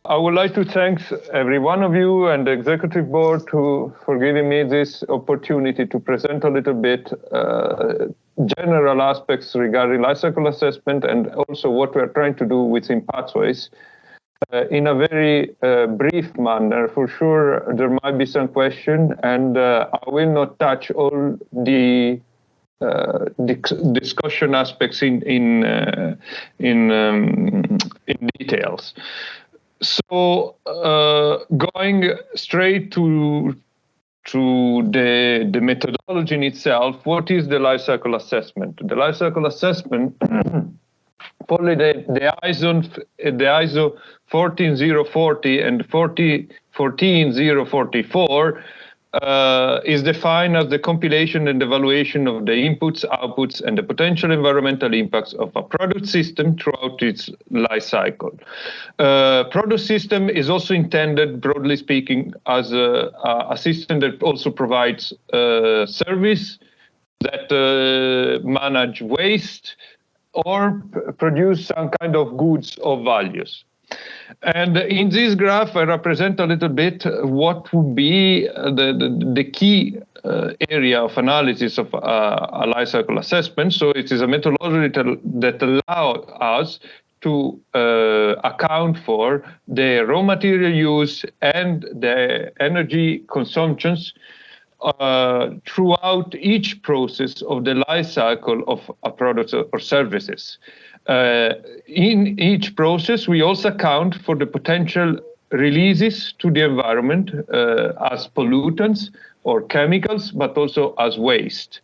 I would like to thank every one of you and the executive board for giving me this opportunity to present a little bit general aspects regarding life cycle assessment and also what we're trying to do within Pathways in a very brief manner. For sure, there might be some question, and I will not touch all the discussion aspects in details. So going straight to the methodology in itself, what is the life cycle assessment? The life cycle assessment, probably the ISO 14040 and 14044 is defined as the compilation and evaluation of the inputs, outputs, and the potential environmental impacts of a product system throughout its life cycle. Product system is also intended, broadly speaking, as a system that also provides service, that manage waste, or produce some kind of goods or values. And in this graph, I represent a little bit what would be the key area of analysis of a life cycle assessment. So it is a methodology that allows us to account for the raw material use and the energy consumptions throughout each process of the life cycle of a product or services. In each process, we also account for the potential releases to the environment as pollutants or chemicals, but also as waste,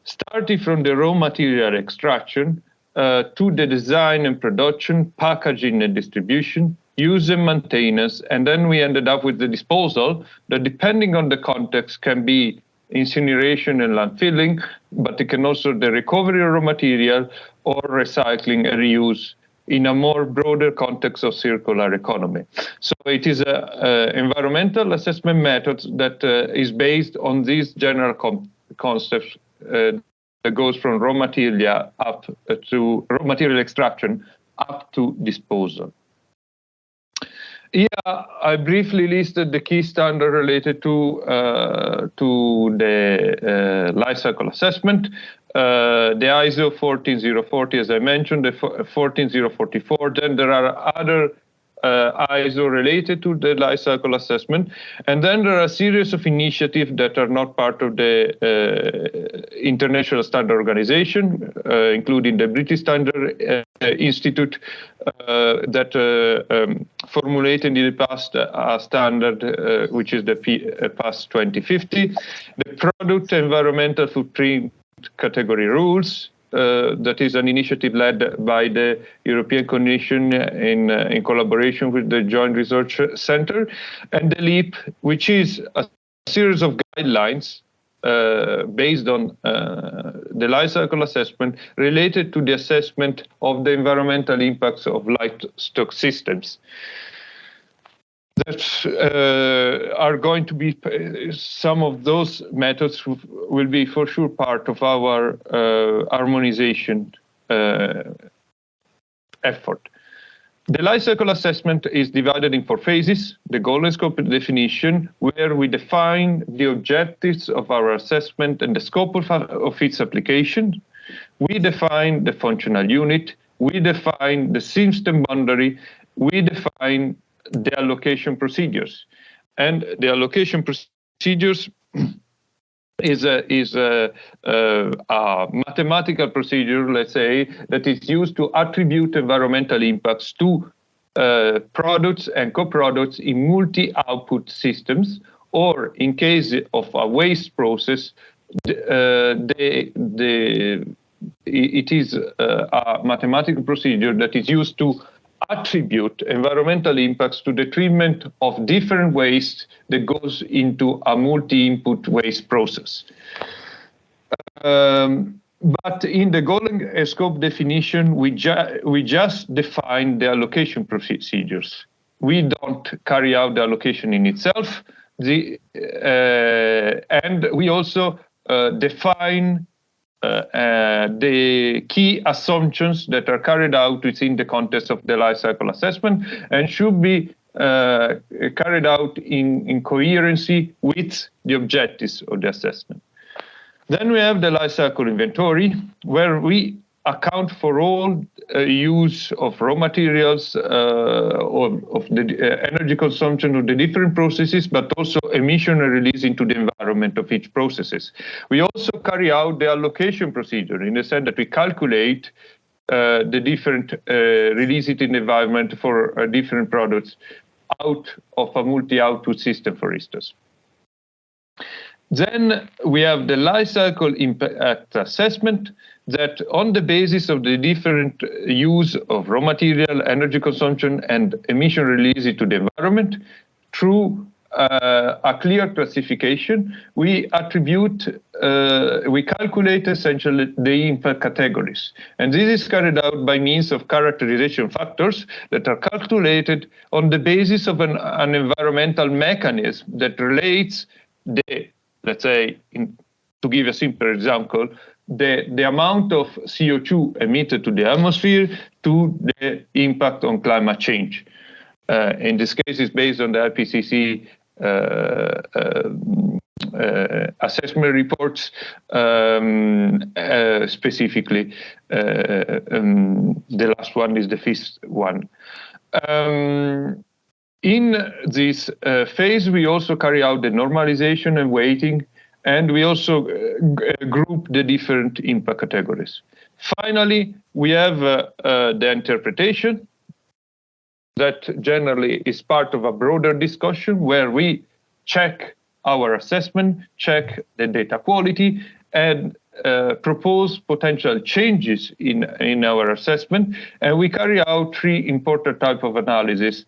starting from the raw material extraction to the design and production, packaging and distribution, use and maintenance, and then we ended up with the disposal that, depending on the context, can be incineration and landfilling, but it can also the recovery of raw material or recycling and reuse in a more broader context of circular economy. So it is an environmental assessment method that is based on these general concepts that goes from raw material extraction up to disposal. Here, I briefly listed the key standard related to the life cycle assessment. The ISO 14040, as I mentioned, the 14044. Then there are other ISO related to the life cycle assessment. And then there are a series of initiatives that are not part of the International Standard Organization, including the British Standard Institute that formulated in the past a standard, which is the PAS 2050. The Product Environmental Footprint Category Rules, that is an initiative led by the European Commission in collaboration with the Joint Research Center, and the LEAP, which is a series of guidelines based on the life cycle assessment related to the assessment of the environmental impacts of livestock systems. That are going to be some of those methods will be for sure part of our harmonization effort. The life cycle assessment is divided in 4 phases: the goal and scope definition, where we define the objectives of our assessment and the scope of its application. We define the functional unit. We define the system boundary. We define the allocation procedures, and the allocation procedures is a mathematical procedure, let's say, that is used to attribute environmental impacts to products and co-products in multi-output systems, or in case of a waste process, it is a mathematical procedure that is used to attribute environmental impacts to the treatment of different waste that goes into a multi-input waste process. But in the goal and scope definition, we just define the allocation procedures. We don't carry out the allocation in itself. And we also define the key assumptions that are carried out within the context of the life cycle assessment and should be carried out in coherency with the objectives of the assessment. Then we have the life cycle inventory, where we account for all use of raw materials, of the energy consumption of the different processes, but also emission and release into the environment of each processes. We also carry out the allocation procedure in the sense that we calculate the different releases in the environment for different products out of a multi-output system, for instance. Then we have the life cycle impact assessment, that on the basis of the different use of raw material, energy consumption, and emission release into the environment, through a clear classification, we calculate essentially the impact categories. And this is carried out by means of characterization factors that are calculated on the basis of an environmental mechanism that relates let's say, to give a simple example, the amount of CO2 emitted to the atmosphere to the impact on climate change. In this case, it's based on the IPCC assessment reports, specifically. The last one is the fifth one. In this phase, we also carry out the normalization and weighting, and we also group the different impact categories. Finally, we have the interpretation, that generally is part of a broader discussion where we check our assessment, check the data quality, and propose potential changes in our assessment. And we carry out three important types of analysis,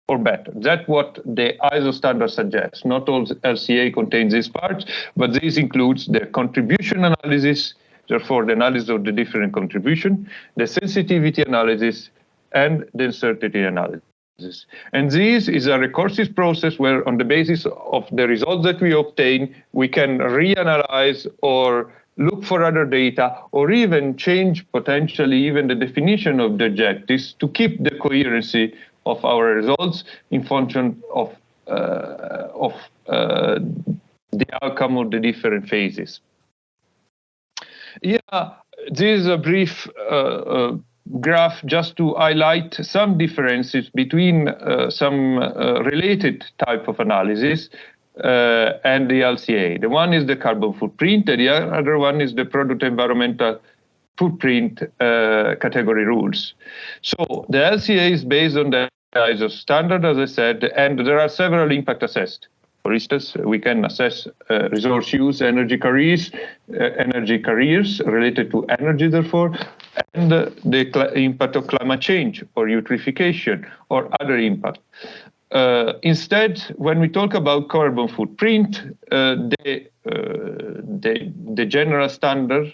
or better. That's what the ISO standard suggests. Not all LCA contains these parts, but this includes the contribution analysis, therefore the analysis of the different contribution, the sensitivity analysis, and the uncertainty analysis. And this is a recursive process where, on the basis of the results that we obtain, we can reanalyze or look for other data, or even change potentially even the definition of the objectives to keep the coherency of our results in function of the outcome of the different phases. Yeah, this is a brief graph just to highlight some differences between some related type of analysis and the LCA. The one is the carbon footprint, and the other one is the product environmental footprint category rules. So the LCA is based on the ISO standard, as I said, and there are several impact assessed. For instance, we can assess resource use, energy carriers related to energy, therefore, and the impact of climate change or eutrophication or other impact. Instead, when we talk about carbon footprint, the general standard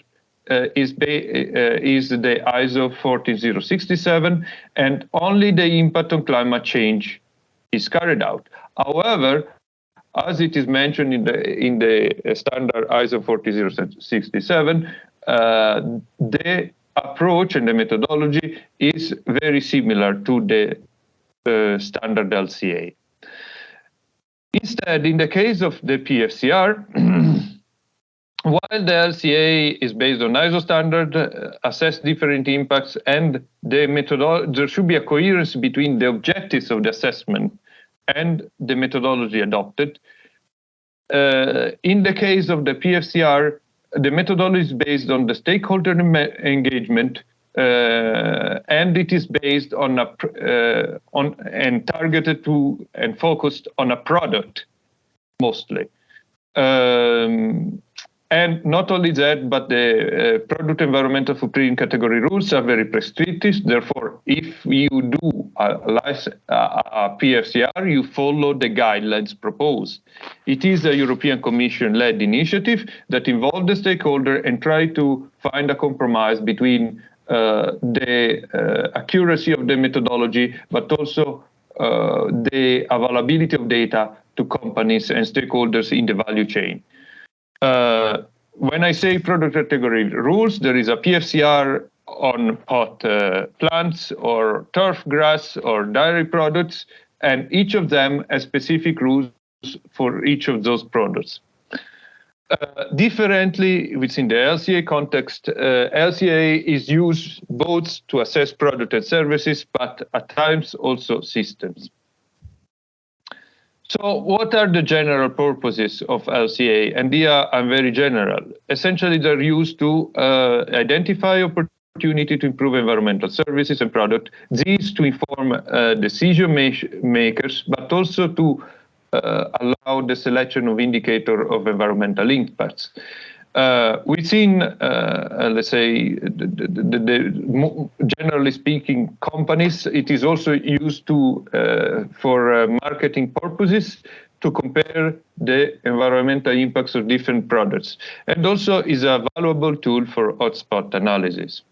is the ISO 14067, and only the impact on climate change is carried out. However, as it is mentioned in the standard ISO 14067, the approach and the methodology is very similar to the standard LCA. Instead, in the case of the PFCR, while the LCA is based on ISO standard, assess different impacts, and the methodology, there should be a coherence between the objectives of the assessment and the methodology adopted. In the case of the PFCR, the methodology is based on the stakeholder engagement, and it is based on and targeted to and focused on a product mostly. And not only that, but the product environmental footprint category rules are very prescriptive. Therefore, if you do a PFCR, you follow the guidelines proposed. It is a European Commission-led initiative that involved the stakeholder and try to find a compromise between the accuracy of the methodology, but also the availability of data to companies and stakeholders in the value chain. When I say product category rules, there is a PFCR on pot plants or turf grass or dairy products, and each of them has specific rules for each of those products. Differently within the LCA context, LCA is used both to assess product and services, but at times also systems. So what are the general purposes of LCA? And here I'm very general. Essentially, they're used to identify opportunity to improve environmental services and product, these to inform decision makers, but also to allow the selection of indicator of environmental impacts. Within, let's say, generally speaking, companies, it is also used to for marketing purposes to compare the environmental impacts of different products, and also is a valuable tool for hotspot analysis.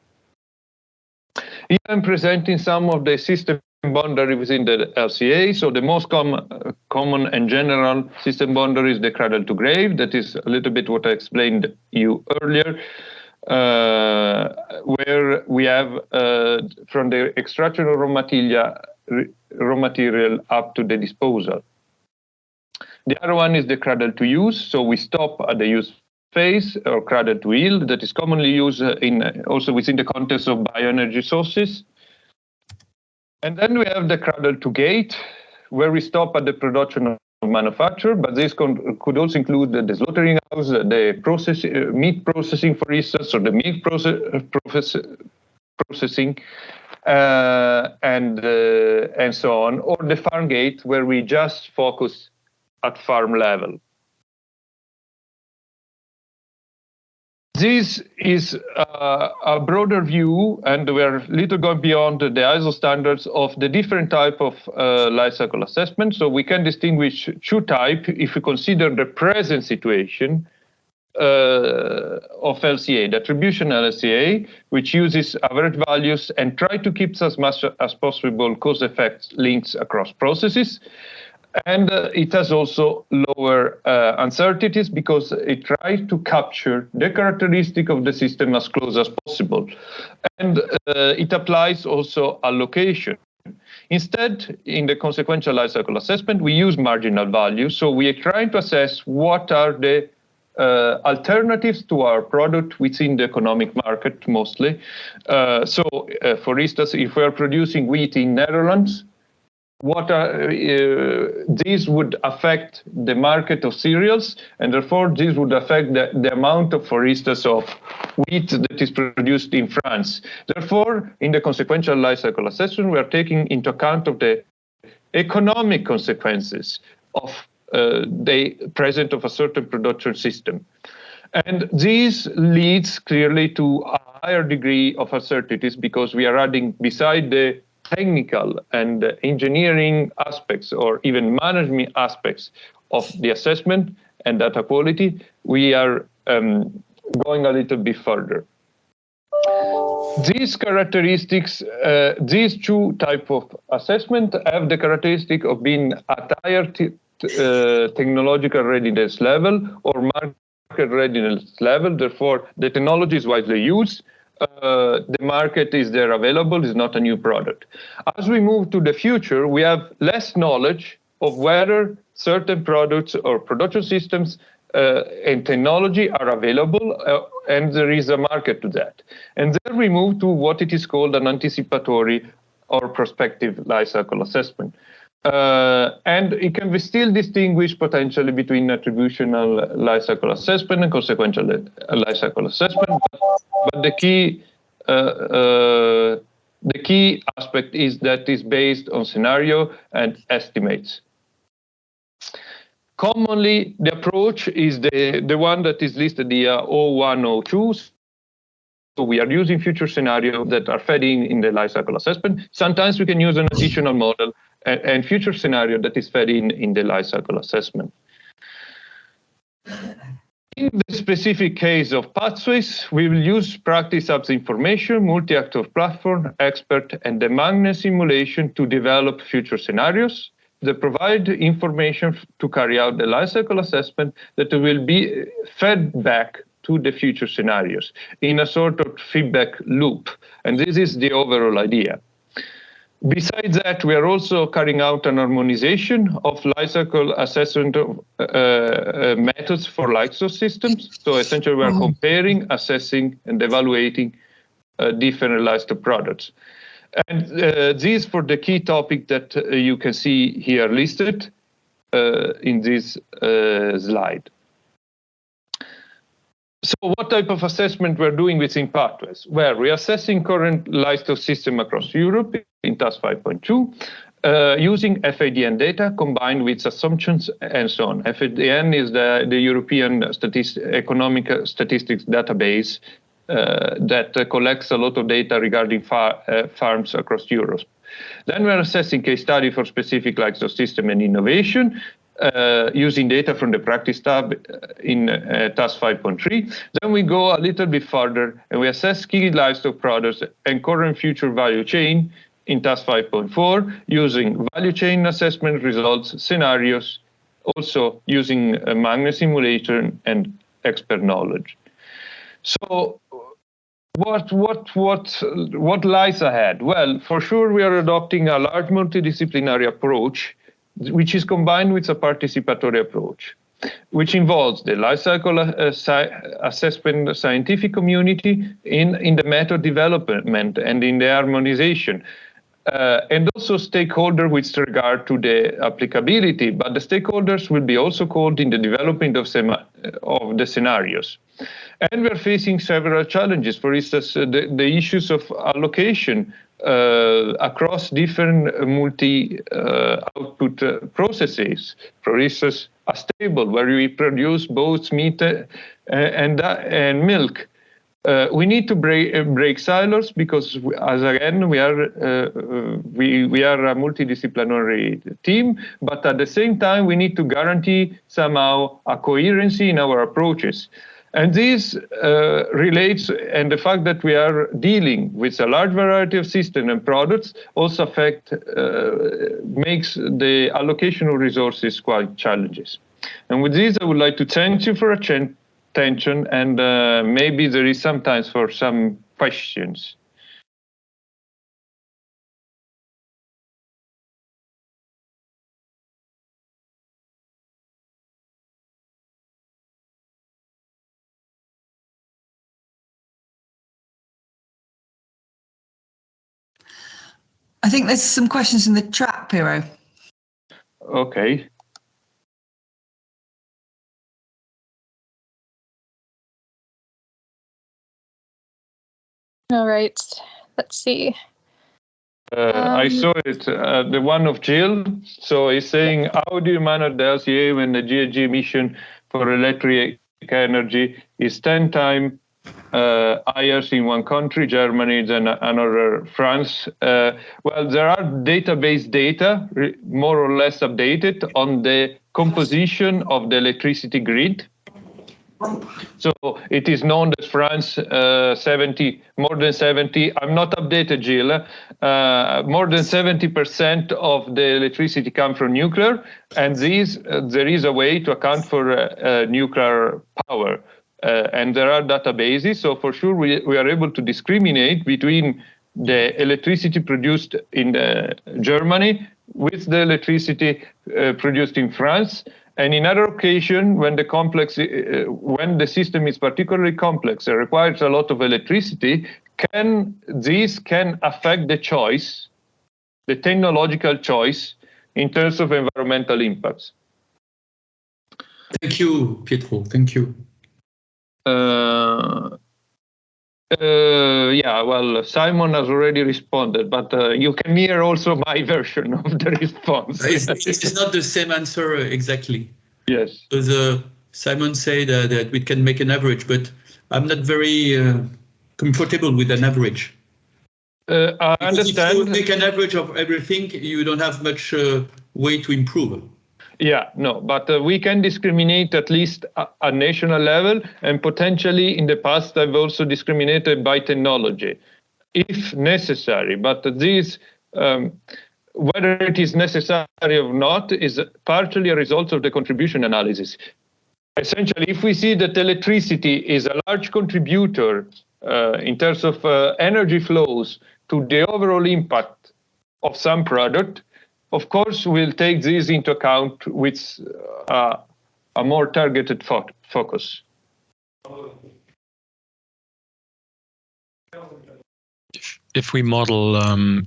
Here I'm presenting some of the system boundary within the LCA. So the most common and general system boundary is the cradle to grave. That is a little bit what I explained you earlier, where we have from the extraction of raw material up to the disposal. The other one is the cradle to use. So we stop at the use phase, or cradle to yield, that is commonly used also within the context of bioenergy sources. And then we have the cradle to gate, where we stop at the production of manufacture, but this could also include the slaughtering house, the meat processing, for instance, or the milk processing, and so on, or the farm gate, where we just focus at farm level. This is a broader view, and we're a little going beyond the ISO standards of the different type of life cycle assessment. So we can distinguish two types if we consider the present situation of LCA, the attributional LCA, which uses average values and try to keep as much as possible cause-effect links across processes. And it has also lower uncertainties because it tries to capture the characteristic of the system as close as possible. And it applies also allocation. Instead, in the consequential life cycle assessment, we use marginal values. So we are trying to assess what are the alternatives to our product within the economic market mostly. For instance, if we are producing wheat in Netherlands, this would affect the market of cereals, and therefore this would affect the amount of, for instance, of wheat that is produced in France. Therefore, in the consequential life cycle assessment, we are taking into account of the economic consequences of the presence of a certain production system. And this leads clearly to a higher degree of uncertainties because we are adding, beside the technical and engineering aspects or even management aspects of the assessment and data quality, we are going a little bit further. These characteristics, these two types of assessment have the characteristic of being at higher technological readiness level or market readiness level. Therefore, the technology is widely used. The market is there available, is not a new product. As we move to the future, we have less knowledge of whether certain products or production systems and technology are available, and there is a market to that. And then we move to what it is called an anticipatory or prospective life cycle assessment. And it can be still distinguished potentially between attributional life cycle assessment and consequential life cycle assessment. But the key aspect is that it's based on scenario and estimates. Commonly, the approach is the one that is listed here, 0102. So we are using future scenarios that are fed in the life cycle assessment. Sometimes we can use an additional model and future scenario that is fed in the life cycle assessment. In the specific case of pathways, we will use practice apps information, multi-actor platform, expert, and the magnet simulation to develop future scenarios that provide information to carry out the life cycle assessment that will be fed back to the future scenarios in a sort of feedback loop. And this is the overall idea. Besides that, we are also carrying out an harmonization of life cycle assessment methods for livestock systems. So essentially, we are comparing, assessing, and evaluating different livestock products. And this for the key topic that you can see here listed in this slide. So what type of assessment we're doing within pathways? Well, we're assessing current livestock system across Europe in TAS 5.2 using FADN data combined with assumptions and so on. FADN is the European Economic Statistics Database that collects a lot of data regarding farms across Europe. Then we're assessing case study for specific livestock system and innovation, using data from the practice tab in TAS 5.3. Then we go a little bit further and we assess key livestock products and current future value chain in TAS 5.4 using value chain assessment results, scenarios, also using magnet simulation and expert knowledge. So what lies ahead? Well, for sure we are adopting a large multidisciplinary approach which is combined with a participatory approach, which involves the life cycle assessment scientific community in the method development and in the harmonization, and also stakeholder with regard to the applicability, but the stakeholders will be also called in the development of the scenarios. And we're facing several challenges, for instance, the issues of allocation across different multi-output processes. For instance, a stable where we produce both meat and milk. We need to break silos because, as again, we are a multidisciplinary team, but at the same time, we need to guarantee somehow a coherency in our approaches. And this relates, and the fact that we are dealing with a large variety of systems and products also makes the allocation of resources quite challenging. And with this, I would like to thank you for attention, and maybe there is some time for some questions. I think there's some questions in the chat, Piero. Okay. All right, let's see. I saw it, the one of Jill. So he's saying, how do you manage the LCA when the GHG emission for electric energy is 10 times higher in one country, Germany, than another, France? Well, there are database data, more or less updated, on the composition of the electricity grid. So it is known that France, more than 70, I'm not updated, Jill, more than 70% of the electricity comes from nuclear, and there is a way to account for nuclear power. And there are databases, so for sure we are able to discriminate between the electricity produced in Germany with the electricity produced in France. And in other occasions, when the system is particularly complex and requires a lot of electricity, this can affect the choice, the technological choice, in terms of environmental impacts. Thank you, Pietro. Thank you. Yeah, well, Simon has already responded, but you can hear also my version of the response. It's not the same answer exactly. Yes. Because Simon said that we can make an average, but I'm not very comfortable with an average. I understand. If you make an average of everything, you don't have much way to improve. Yeah, no, but we can discriminate at least at national level, and potentially in the past I've also discriminated by technology, if necessary. But this, whether it is necessary or not, is partially a result of the contribution analysis. Essentially, if we see that electricity is a large contributor in terms of energy flows to the overall impact of some product. Of course, we'll take this into account with a more targeted focus. If we model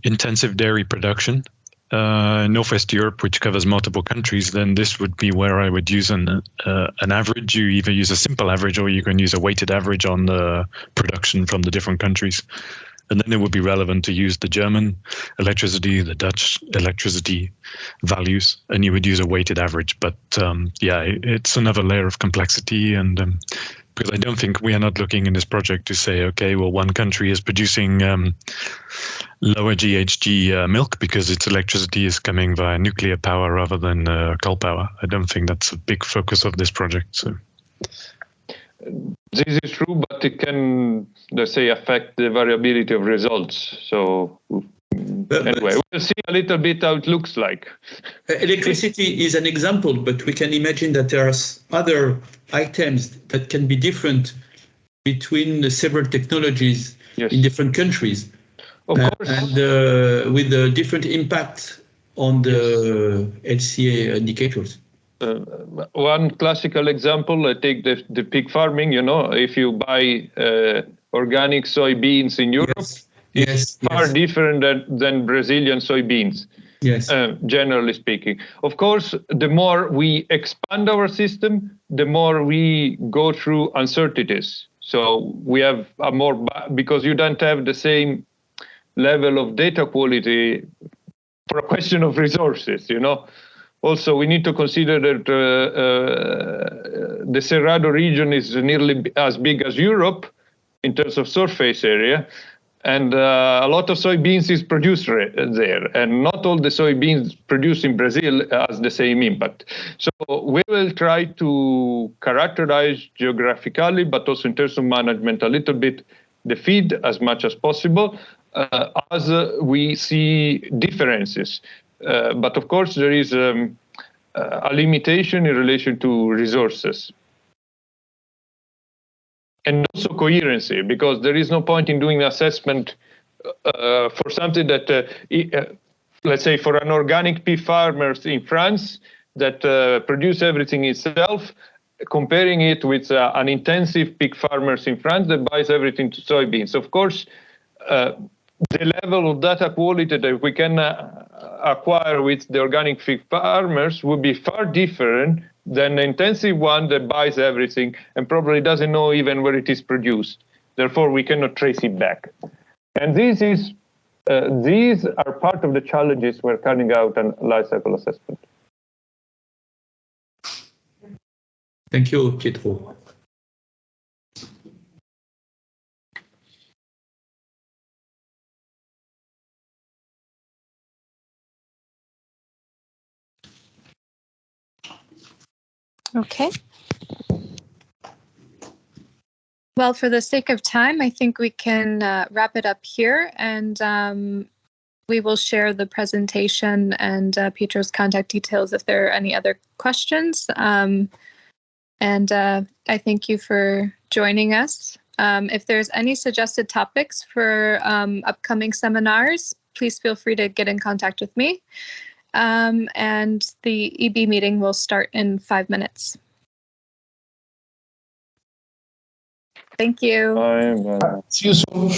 intensive dairy production in Northwest Europe, which covers multiple countries, then this would be where I would use an average. You either use a simple average or you can use a weighted average on the production from the different countries. And then it would be relevant to use the German electricity, the Dutch electricity values, and you would use a weighted average. But it's another layer of complexity, and because I don't think we are not looking in this project to say, okay, well, one country is producing lower GHG milk because its electricity is coming via nuclear power rather than coal power. I don't think that's a big focus of this project. So. This is true, but it can, let's say, affect the variability of results. So anyway, we'll see a little bit how it looks like. Electricity is an example, but we can imagine that there are other items that can be different between the several technologies in different countries. Of course. And with a different impact on the LCA indicators. One classical example, I take the pig farming. If you buy organic soybeans in Europe, it's far different than Brazilian soybeans. Yes. Generally speaking. Of course, the more we expand our system, the more we go through uncertainties. So we have because you don't have the same level of data quality for a question of resources, Also, we need to consider that the Cerrado region is nearly as big as Europe in terms of surface area, and a lot of soybeans is produced there, and not all the soybeans produced in Brazil has the same impact. So we will try to characterize geographically, but also in terms of management, a little bit the feed as much as possible, as we see differences. But of course, there is a limitation in relation to resources. And also coherency, because there is no point in doing assessment for something that, let's say, for an organic pea farmer in France that produce everything itself, comparing it with an intensive pig farmers in France that buys everything to soybeans. Of course, the level of data quality that we can acquire with the organic pig farmers would be far different than the intensive one that buys everything and probably doesn't know even where it is produced. Therefore, we cannot trace it back. And these are part of the challenges we're carrying out on life cycle assessment. Thank you, Pietro. Okay. Well, for the sake of time, I think we can wrap it up here, and we will share the presentation and Pietro's contact details if there are any other questions. And I thank you for joining us. If there's any suggested topics for upcoming seminars, please feel free to get in contact with me. And the EB meeting will start in 5 minutes. Thank you. Bye. See you soon.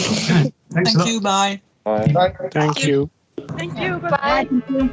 Thanks a lot. Thank you. Bye. Bye. Thank you. Thank you. Bye. Bye.